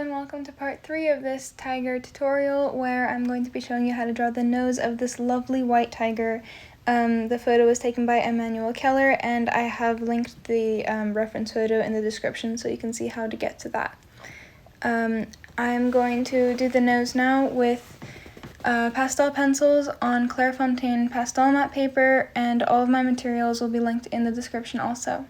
and welcome to part 3 of this tiger tutorial where I'm going to be showing you how to draw the nose of this lovely white tiger. The photo was taken by Emmanuel Keller and I have linked the reference photo in the description so you can see how to get to that. I'm going to do the nose now with pastel pencils on Clairefontaine Pastelmat paper, and all of my materials will be linked in the description also.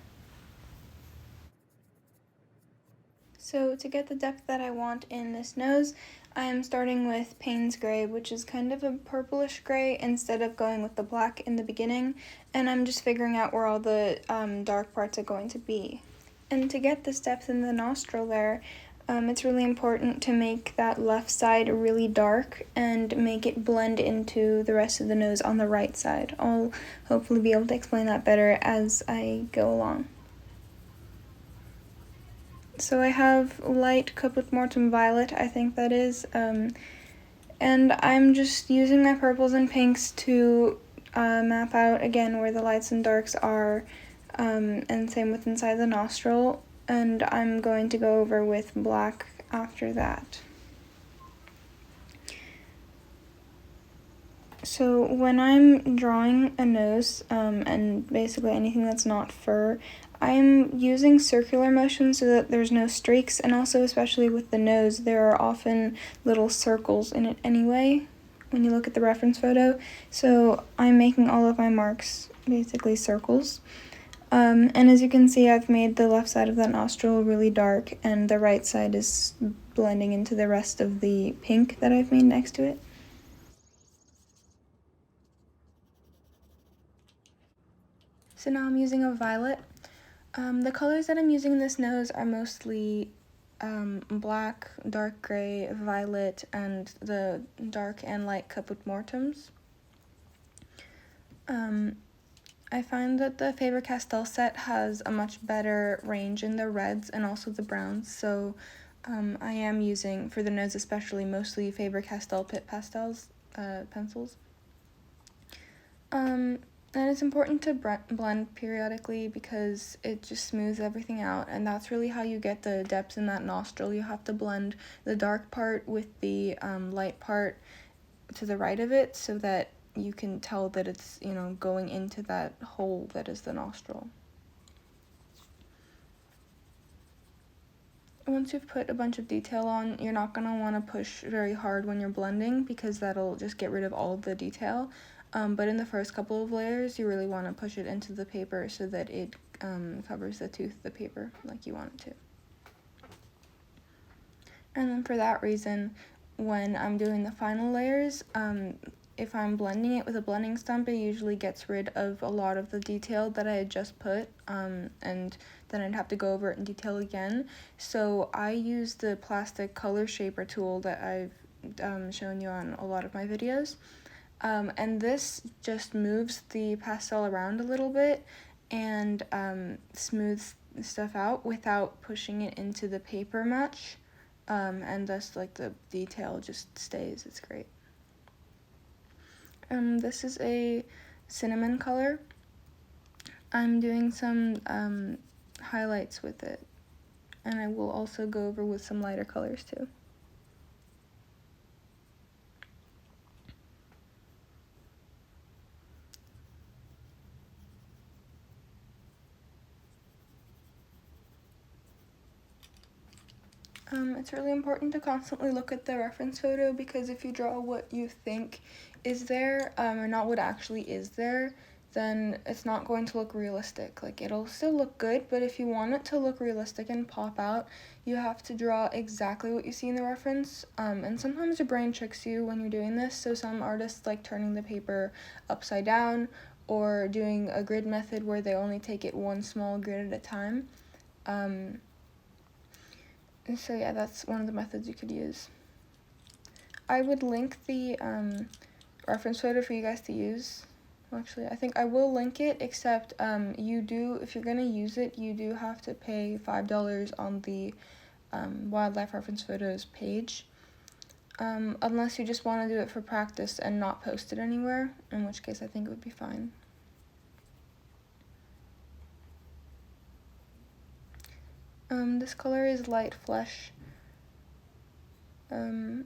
So to get the depth that I want in this nose, I am starting with Payne's gray, which is kind of a purplish gray instead of going with the black in the beginning, and I'm just figuring out where all the dark parts are going to be. And to get this depth in the nostril there, it's really important to make that left side really dark and make it blend into the rest of the nose on the right side. I'll hopefully be able to explain that better as I go along. So I have light Caput Mortum violet, I think that is, and I'm just using my purples and pinks to map out again where the lights and darks are, and same with inside the nostril, and I'm going to go over with black after that. So when I'm drawing a nose, and basically anything that's not fur, I'm using circular motion so that there's no streaks, and also especially with the nose, there are often little circles in it anyway, when you look at the reference photo. So I'm making all of my marks basically circles. And as you can see, I've made the left side of that nostril really dark, and the right side is blending into the rest of the pink that I've made next to it. So now I'm using a violet. The colors that I'm using in this nose are mostly black, dark gray, violet, and the dark and light Caput Mortums. I find that the Faber Castell set has a much better range in the reds and also the browns, so I am using, for the nose especially, mostly Faber Castell pencils. And it's important to blend periodically because it just smooths everything out, and that's really how you get the depth in that nostril. You have to blend the dark part with the light part to the right of it so that you can tell that it's, going into that hole that is the nostril. Once you've put a bunch of detail on, you're not going to want to push very hard when you're blending because that'll just get rid of all of the detail. But in the first couple of layers, you really want to push it into the paper so that it covers the tooth of the paper like you want it to. And then for that reason, when I'm doing the final layers, if I'm blending it with a blending stump, it usually gets rid of a lot of the detail that I had just put, and then I'd have to go over it in detail again. So I use the plastic color shaper tool that I've shown you on a lot of my videos. And this just moves the pastel around a little bit and smooths stuff out without pushing it into the paper much, and thus the detail just stays. It's great. This is a cinnamon color. I'm doing some highlights with it, and I will also go over with some lighter colors too. It's really important to constantly look at the reference photo because if you draw what you think is there, or not what actually is there, then it's not going to look realistic. It'll still look good, but if you want it to look realistic and pop out, you have to draw exactly what you see in the reference. And sometimes your brain tricks you when you're doing this, so some artists like turning the paper upside down or doing a grid method where they only take it one small grid at a time. So yeah, that's one of the methods you could use. I would link the reference photo for you guys to use. Well, actually, I think I will link it, except if you're going to use it, you do have to pay $5 on the wildlife reference photos page, unless you just want to do it for practice and not post it anywhere, in which case I think it would be fine. This color is light flesh, Yeah,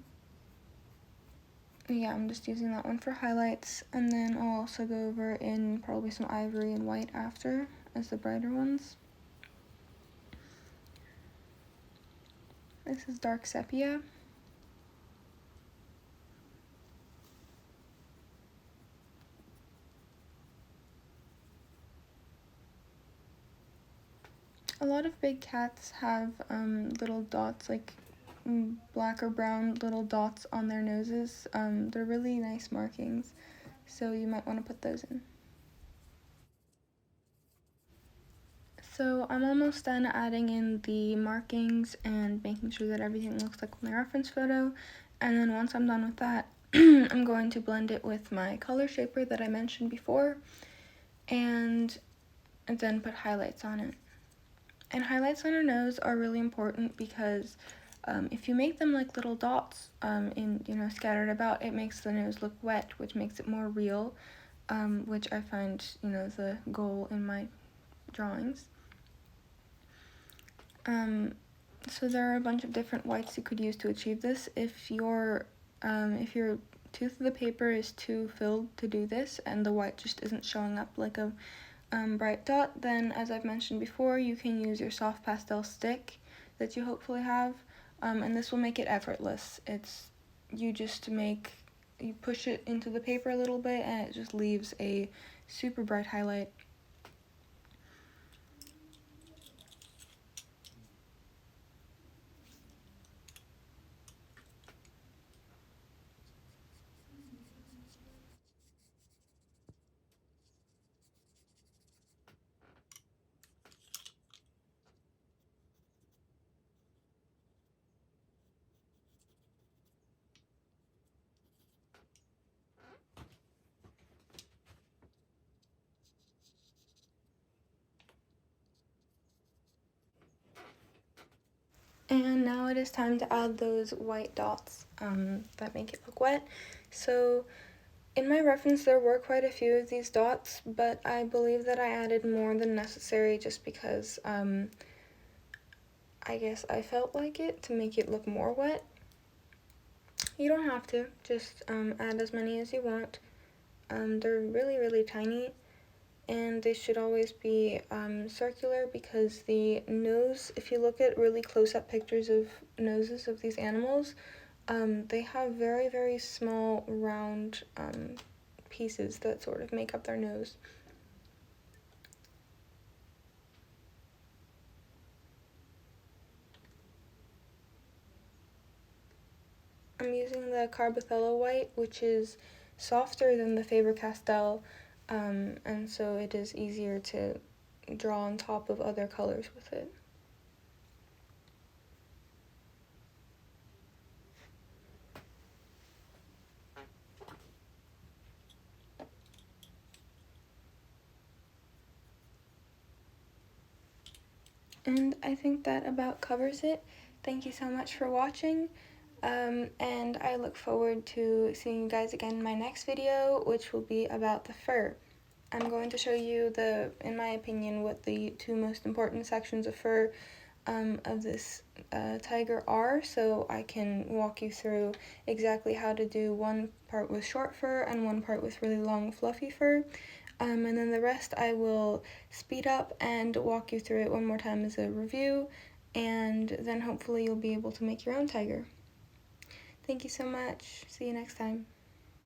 I'm just using that one for highlights, and then I'll also go over in probably some ivory and white after as the brighter ones. This is dark sepia. A lot of big cats have little dots, like black or brown little dots on their noses. They're really nice markings, so you might want to put those in. So I'm almost done adding in the markings and making sure that everything looks like my reference photo, and then once I'm done with that, I'm going to blend it with my color shaper that I mentioned before, and then put highlights on it. And highlights on her nose are really important because if you make them like little dots scattered about, it makes the nose look wet, which makes it more real, which I find, the goal in my drawings. So there are a bunch of different whites you could use to achieve this. If your tooth of the paper is too filled to do this and the white just isn't showing up like a bright dot, then as I've mentioned before, you can use your soft pastel stick that you hopefully have, and this will make it effortless. You push it into the paper a little bit and it just leaves a super bright highlight. And now it is time to add those white dots that make it look wet. So in my reference there were quite a few of these dots, but I believe that I added more than necessary just because I guess I felt like it to make it look more wet. You don't have to, just add as many as you want. They're really, really tiny, and they should always be circular because the nose, if you look at really close-up pictures of noses of these animals, they have very, very small round pieces that sort of make up their nose. I'm using the Carbothello white, which is softer than the Faber Castell, and so it is easier to draw on top of other colors with it. And I think that about covers it. Thank you so much for watching, and I look forward to seeing you guys again in my next video, which will be about the fur. I'm going to show you in my opinion, what the two most important sections of fur of this tiger are, so I can walk you through exactly how to do one part with short fur and one part with really long fluffy fur. And then the rest I will speed up and walk you through it one more time as a review, and then hopefully you'll be able to make your own tiger. Thank you so much. See you next time.